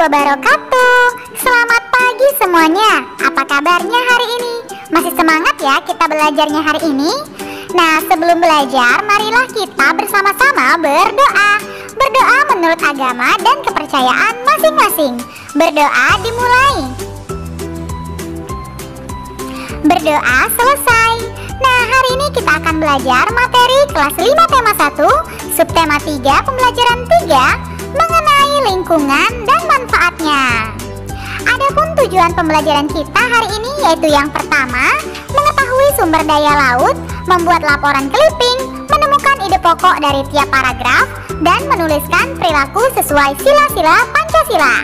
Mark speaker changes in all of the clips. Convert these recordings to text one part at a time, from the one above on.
Speaker 1: wabarakatuh. Selamat pagi semuanya. Apa kabarnya hari ini? Masih semangat ya kita belajarnya hari ini? Nah, sebelum belajar, marilah kita bersama-sama berdoa. Berdoa menurut agama dan kepercayaan masing-masing. Berdoa dimulai. Berdoa selesai. Nah, hari ini kita akan belajar materi kelas 5 tema 1, subtema 3, pembelajaran 3 mengenai lingkungan dan manfaatnya. Adapun tujuan pembelajaran kita hari ini yaitu yang pertama, mengetahui sumber daya laut, membuat laporan clipping, menemukan ide pokok dari tiap paragraf, dan menuliskan perilaku sesuai sila-sila Pancasila.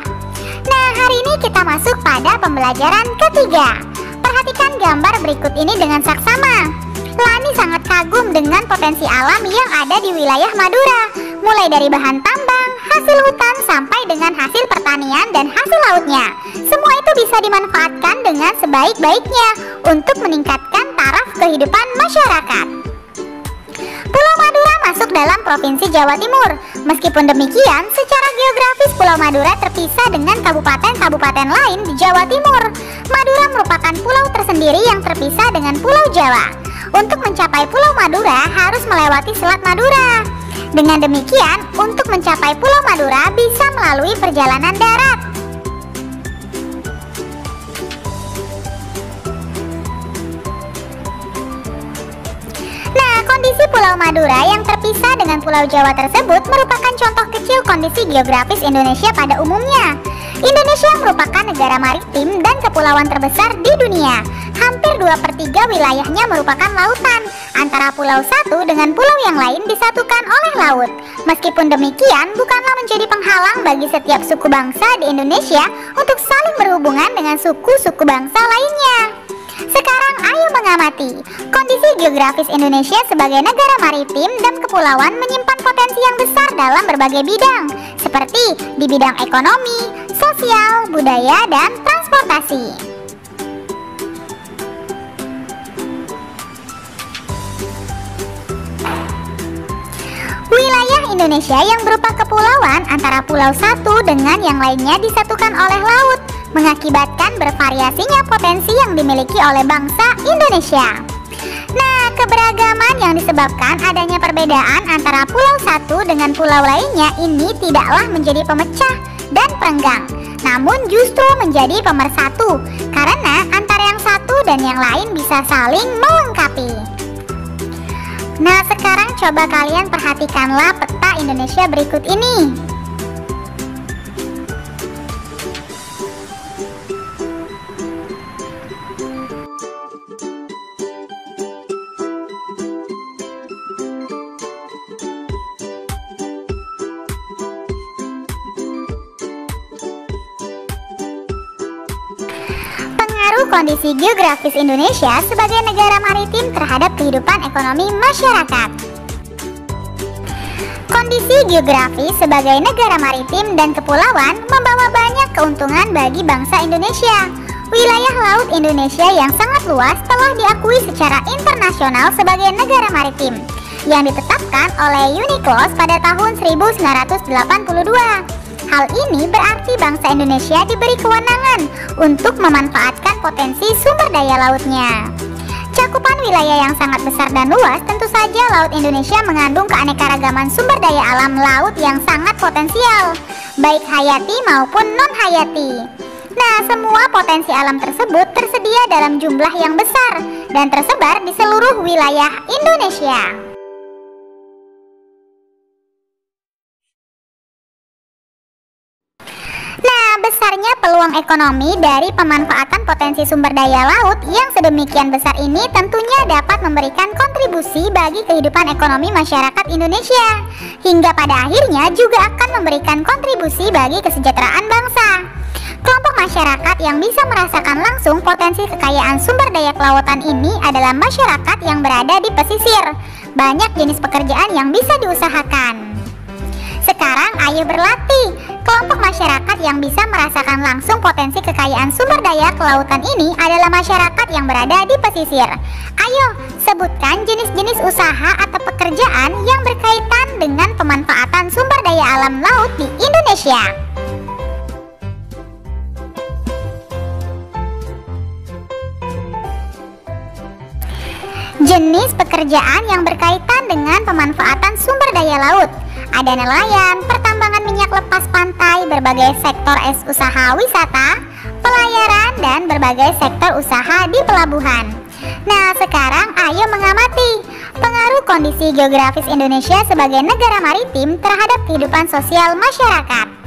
Speaker 1: Nah, hari ini kita masuk pada pembelajaran ketiga. Perhatikan gambar berikut ini dengan saksama. Lani sangat kagum dengan potensi alam yang ada di wilayah Madura, mulai dari bahan tambang, hasil hutan, sampai dengan hasil pertanian dan hasil lautnya. Semua itu bisa dimanfaatkan dengan sebaik-baiknya untuk meningkatkan taraf kehidupan masyarakat. Pulau Madura masuk dalam Provinsi Jawa Timur. Meskipun demikian, secara geografis Pulau Madura terpisah dengan kabupaten-kabupaten lain di Jawa Timur. Madura merupakan pulau tersendiri yang terpisah dengan Pulau Jawa. Untuk mencapai Pulau Madura harus melewati Selat Madura. Dengan demikian, untuk mencapai Pulau Madura bisa melalui perjalanan darat. Nah, kondisi Pulau Madura yang terpisah dengan Pulau Jawa tersebut merupakan contoh kecil kondisi geografis Indonesia pada umumnya. Indonesia merupakan negara maritim dan kepulauan terbesar di dunia. Hampir 2/3 wilayahnya merupakan lautan. Antara pulau satu dengan pulau yang lain disatukan oleh laut. Meskipun demikian, bukanlah menjadi penghalang bagi setiap suku bangsa di Indonesia untuk saling berhubungan dengan suku-suku bangsa lainnya. Sekarang ayo mengamati. Kondisi geografis Indonesia sebagai negara maritim dan kepulauan menyimpan potensi yang besar dalam berbagai bidang, seperti di bidang ekonomi, sosial, budaya, dan transportasi. Wilayah Indonesia yang berupa kepulauan antara pulau satu dengan yang lainnya disatukan oleh laut, mengakibatkan bervariasinya potensi yang dimiliki oleh bangsa Indonesia. Nah, keberagaman yang disebabkan adanya perbedaan antara pulau satu dengan pulau lainnya ini tidaklah menjadi pemecah dan perenggang, namun justru menjadi pemersatu, karena antara yang satu dan yang lain bisa saling melengkapi. Nah, sekarang coba kalian perhatikanlah peta Indonesia berikut ini. Kondisi geografis Indonesia sebagai negara maritim terhadap kehidupan ekonomi masyarakat. Kondisi geografis sebagai negara maritim dan kepulauan membawa banyak keuntungan bagi bangsa Indonesia. Wilayah laut Indonesia yang sangat luas telah diakui secara internasional sebagai negara maritim yang ditetapkan oleh UNCLOS pada tahun 1982. Hal ini berarti bangsa Indonesia diberi kewenangan untuk memanfaatkan potensi sumber daya lautnya. Cakupan wilayah yang sangat besar dan luas, tentu saja laut Indonesia mengandung keanekaragaman sumber daya alam laut yang sangat potensial, baik hayati maupun non-hayati. Nah, semua potensi alam tersebut tersedia dalam jumlah yang besar dan tersebar di seluruh wilayah Indonesia. Besarnya peluang ekonomi dari pemanfaatan potensi sumber daya laut yang sedemikian besar ini tentunya dapat memberikan kontribusi bagi kehidupan ekonomi masyarakat Indonesia, hingga pada akhirnya juga akan memberikan kontribusi bagi kesejahteraan bangsa. Kelompok masyarakat yang bisa merasakan langsung potensi kekayaan sumber daya kelautan ini adalah masyarakat yang berada di pesisir. Banyak jenis pekerjaan yang bisa diusahakan. Sekarang ayo berlatih. Kelompok masyarakat yang bisa merasakan langsung potensi kekayaan sumber daya kelautan ini adalah masyarakat yang berada di pesisir. Ayo, sebutkan jenis-jenis usaha atau pekerjaan yang berkaitan dengan pemanfaatan sumber daya alam laut di Indonesia. Jenis pekerjaan yang berkaitan dengan pemanfaatan sumber daya laut. Ada nelayan, pertambangan minyak lepas pantai, berbagai sektor usaha wisata, pelayaran, dan berbagai sektor usaha di pelabuhan. Nah, sekarang ayo mengamati pengaruh kondisi geografis Indonesia sebagai negara maritim terhadap kehidupan sosial masyarakat.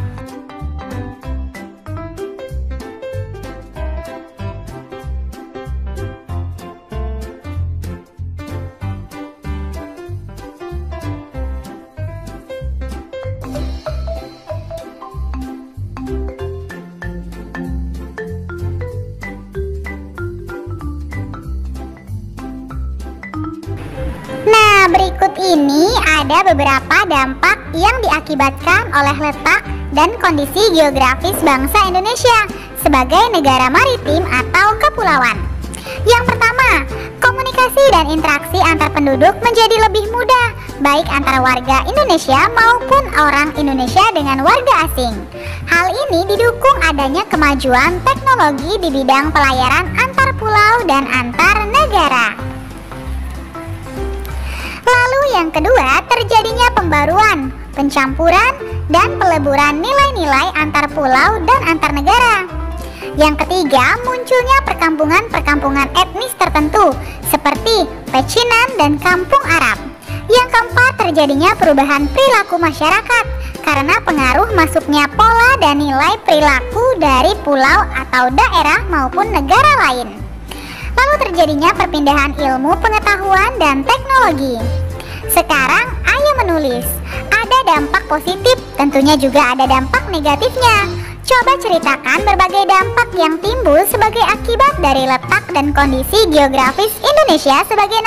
Speaker 1: Nah, berikut ini ada beberapa dampak yang diakibatkan oleh letak dan kondisi geografis bangsa Indonesia sebagai negara maritim atau kepulauan. Yang pertama, komunikasi dan interaksi antar penduduk menjadi lebih mudah, baik antara warga Indonesia maupun orang Indonesia dengan warga asing. Hal ini didukung adanya kemajuan teknologi di bidang pelayaran antar pulau dan antar negara. Lalu yang kedua, terjadinya pembaruan, pencampuran, dan peleburan nilai-nilai antar pulau dan antar negara. Yang ketiga, munculnya perkampungan-perkampungan etnis tertentu seperti Pecinan dan Kampung Arab. Yang keempat, terjadinya perubahan perilaku masyarakat karena pengaruh masuknya pola dan nilai perilaku dari pulau atau daerah maupun negara lain. Lalu terjadinya perpindahan ilmu pengetahuan dan teknologi. Sekarang ayo menulis. Ada dampak positif, tentunya juga ada dampak negatifnya. Coba ceritakan berbagai dampak yang timbul sebagai akibat dari letak dan kondisi geografis Indonesia sebagai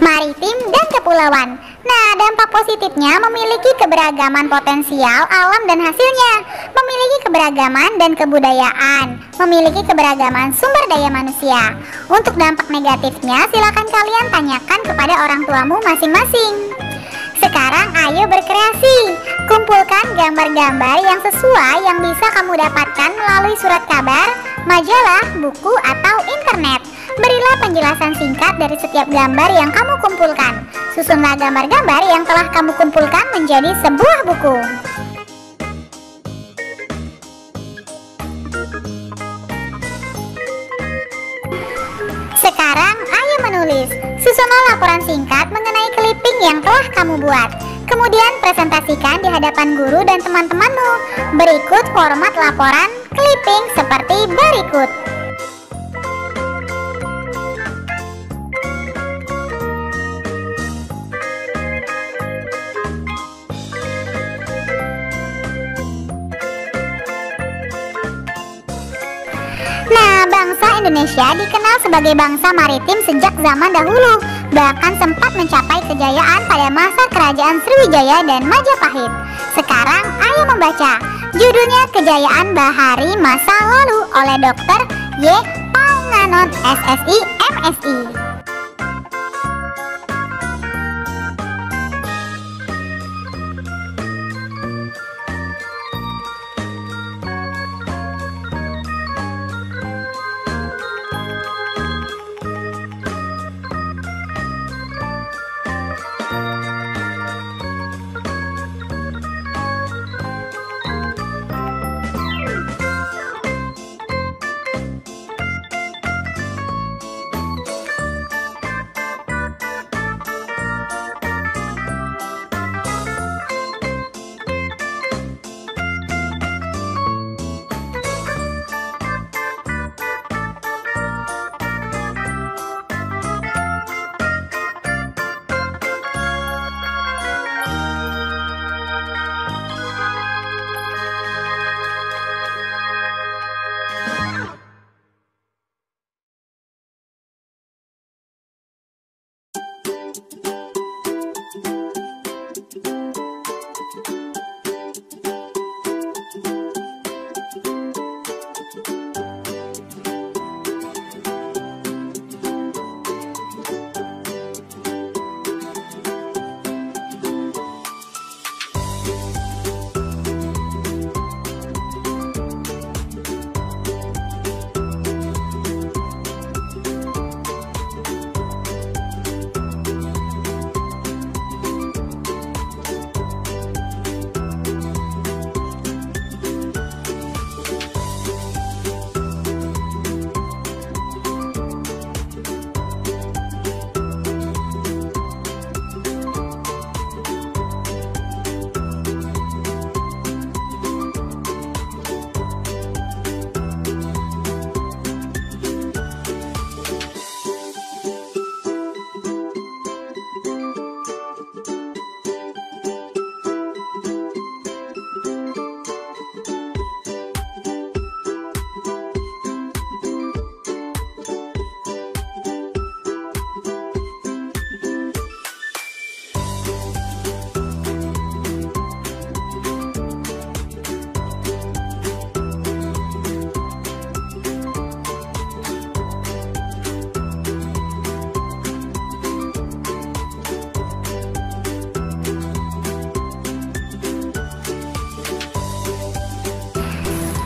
Speaker 1: maritim dan kepulauan. Nah, dampak positifnya memiliki keberagaman potensial alam dan hasilnya, memiliki keberagaman dan kebudayaan, memiliki keberagaman sumber daya manusia. Untuk dampak negatifnya, silakan kalian tanyakan kepada orang tuamu masing-masing. Sekarang ayo berkreasi. Kumpulkan gambar-gambar yang sesuai yang bisa kamu dapatkan melalui surat kabar, majalah, buku, atau internet. Berilah penjelasan singkat dari setiap gambar yang kamu kumpulkan. Susunlah gambar-gambar yang telah kamu kumpulkan menjadi sebuah buku. Sekarang ayo menulis. Susunlah laporan singkat mengenai clipping yang telah kamu buat. Kemudian presentasikan di hadapan guru dan teman-temanmu. Berikut format laporan clipping seperti berikut. Nah, bangsa Indonesia dikenal sebagai bangsa maritim sejak zaman dahulu, bahkan sempat mencapai kejayaan pada masa kerajaan Sriwijaya dan Majapahit. Sekarang ayo membaca. Judulnya Kejayaan Bahari Masa Lalu oleh Dr. Y. Paunganon, SSI, MSI.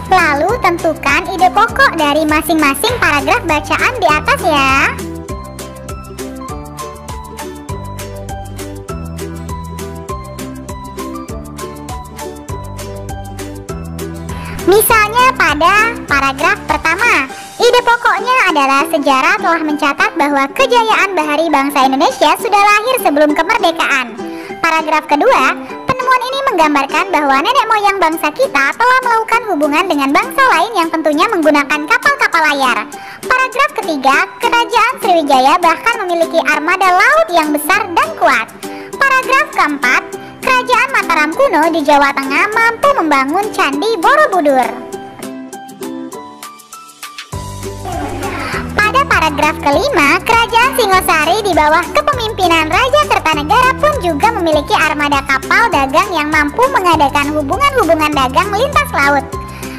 Speaker 1: Lalu tentukan ide pokok dari masing-masing paragraf bacaan di atas ya. Misalnya pada paragraf pertama, ide pokoknya adalah sejarah telah mencatat bahwa kejayaan bahari bangsa Indonesia sudah lahir sebelum kemerdekaan. Paragraf kedua, penemuan ini menggambarkan bahwa nenek moyang bangsa kita telah melakukan hubungan dengan bangsa lain yang tentunya menggunakan kapal-kapal layar. Paragraf ketiga, Kerajaan Sriwijaya bahkan memiliki armada laut yang besar dan kuat. Paragraf keempat, Kerajaan Mataram kuno di Jawa Tengah mampu membangun Candi Borobudur. Pada paragraf kelima, Kerajaan Singosari di bawah kepemimpinan Raja Kertanegara pun juga memiliki armada kapal dagang yang mampu mengadakan hubungan-hubungan dagang lintas laut.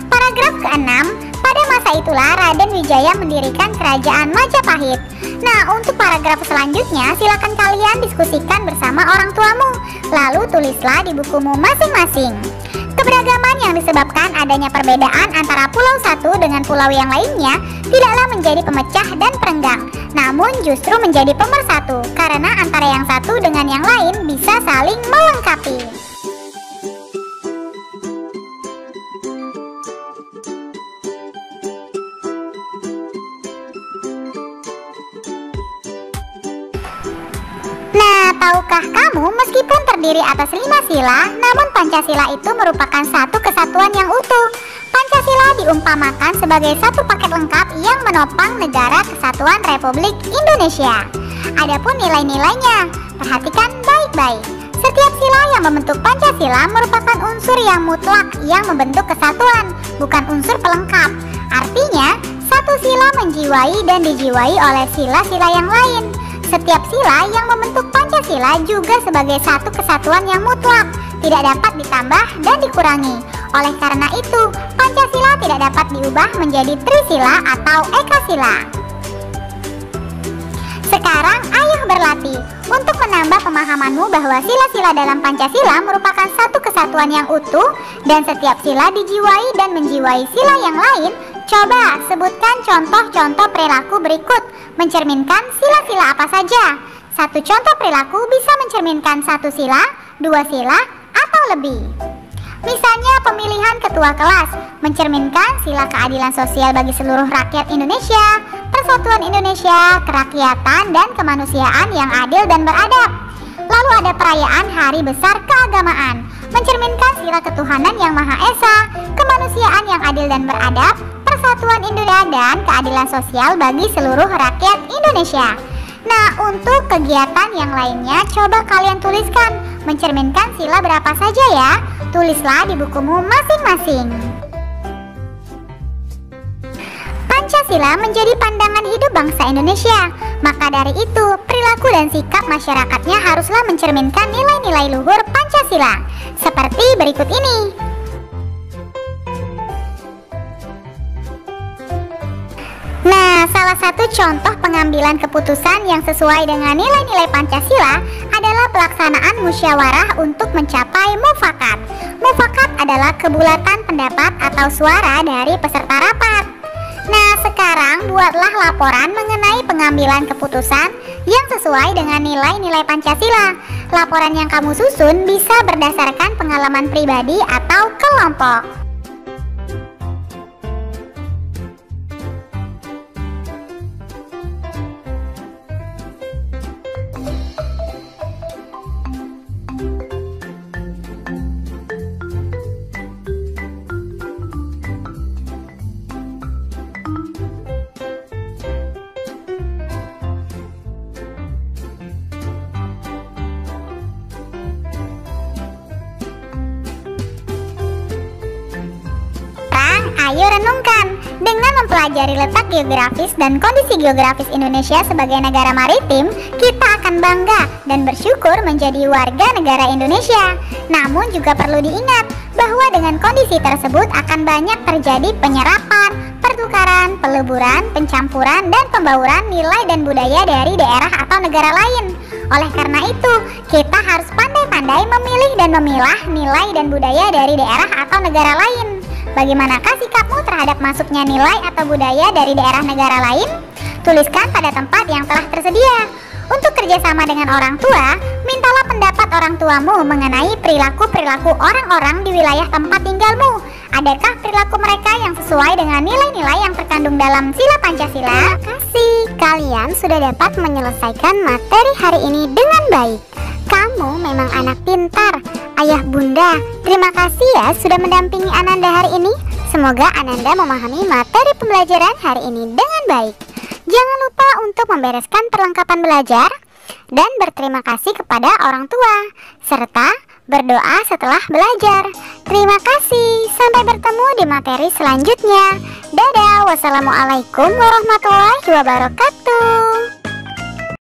Speaker 1: Paragraf keenam, pada masa itulah Raden Wijaya mendirikan Kerajaan Majapahit. Nah, untuk paragraf selanjutnya silakan kalian diskusikan bersama orang tuamu, lalu tulislah di bukumu masing-masing. Keberagaman yang disebabkan adanya perbedaan antara pulau satu dengan pulau yang lainnya tidaklah menjadi pemecah dan perenggang, namun justru menjadi pemersatu karena antara yang satu dengan yang lain bisa saling melengkapi. Nah, tahukah kamu meskipun terdiri atas 5 sila, namun Pancasila itu merupakan satu kesatuan yang utuh. Pancasila diumpamakan sebagai satu paket lengkap yang menopang negara kesatuan Republik Indonesia. Adapun nilai-nilainya, perhatikan baik-baik. Setiap sila yang membentuk Pancasila merupakan unsur yang mutlak yang membentuk kesatuan, bukan unsur pelengkap. Artinya, satu sila menjiwai dan dijiwai oleh sila-sila yang lain. Setiap sila yang membentuk Pancasila juga sebagai satu kesatuan yang mutlak, tidak dapat ditambah dan dikurangi. Oleh karena itu, Pancasila tidak dapat diubah menjadi Trisila atau Ekasila. Sekarang ayo berlatih untuk menambah pemahamanmu bahwa sila-sila dalam Pancasila merupakan satu kesatuan yang utuh dan setiap sila dijiwai dan menjiwai sila yang lain. Coba sebutkan contoh-contoh perilaku berikut mencerminkan sila-sila apa saja. Satu contoh perilaku bisa mencerminkan satu sila, 2 sila, atau lebih. Misalnya pemilihan ketua kelas mencerminkan sila keadilan sosial bagi seluruh rakyat Indonesia, persatuan Indonesia, kerakyatan, dan kemanusiaan yang adil dan beradab. Lalu ada perayaan Hari Besar Keagamaan mencerminkan sila ketuhanan yang Maha Esa, kemanusiaan yang adil dan beradab, persatuan Indonesia, dan keadilan sosial bagi seluruh rakyat Indonesia. Nah, untuk kegiatan yang lainnya coba kalian tuliskan mencerminkan sila berapa saja ya. Tulislah di bukumu masing-masing. Pancasila menjadi pandangan hidup bangsa Indonesia. Maka dari itu, perilaku dan sikap masyarakatnya haruslah mencerminkan nilai-nilai luhur Pancasila. Seperti berikut ini. Nah, salah satu contoh pengambilan keputusan yang sesuai dengan nilai-nilai Pancasila adalah pelaksanaan musyawarah untuk mencapai mufakat. Mufakat adalah kebulatan pendapat atau suara dari peserta rapat. Nah, sekarang buatlah laporan mengenai pengambilan keputusan yang sesuai dengan nilai-nilai Pancasila. Laporan yang kamu susun bisa berdasarkan pengalaman pribadi atau kelompok. Ayo renungkan, dengan mempelajari letak geografis dan kondisi geografis Indonesia sebagai negara maritim, kita akan bangga dan bersyukur menjadi warga negara Indonesia. Namun juga perlu diingat bahwa dengan kondisi tersebut akan banyak terjadi penyerapan, pertukaran, peleburan, pencampuran, dan pembauran nilai dan budaya dari daerah atau negara lain. Oleh karena itu, kita harus pandai-pandai memilih dan memilah nilai dan budaya dari daerah atau negara lain. Bagaimanakah sikapmu terhadap masuknya nilai atau budaya dari daerah negara lain? Tuliskan pada tempat yang telah tersedia. Untuk kerjasama dengan orang tua, mintalah pendapat orang tuamu mengenai perilaku-perilaku orang-orang di wilayah tempat tinggalmu. Adakah perilaku mereka yang sesuai dengan nilai-nilai yang terkandung dalam Sila Pancasila? Terima kasih, kalian sudah dapat menyelesaikan materi hari ini dengan baik. Kamu memang anak pintar. Ayah bunda, terima kasih ya sudah mendampingi Ananda hari ini. Semoga Ananda memahami materi pembelajaran hari ini dengan baik. Jangan lupa untuk membereskan perlengkapan belajar dan berterima kasih kepada orang tua, serta berdoa setelah belajar. Terima kasih, sampai bertemu di materi selanjutnya. Dadah, wassalamualaikum warahmatullahi wabarakatuh.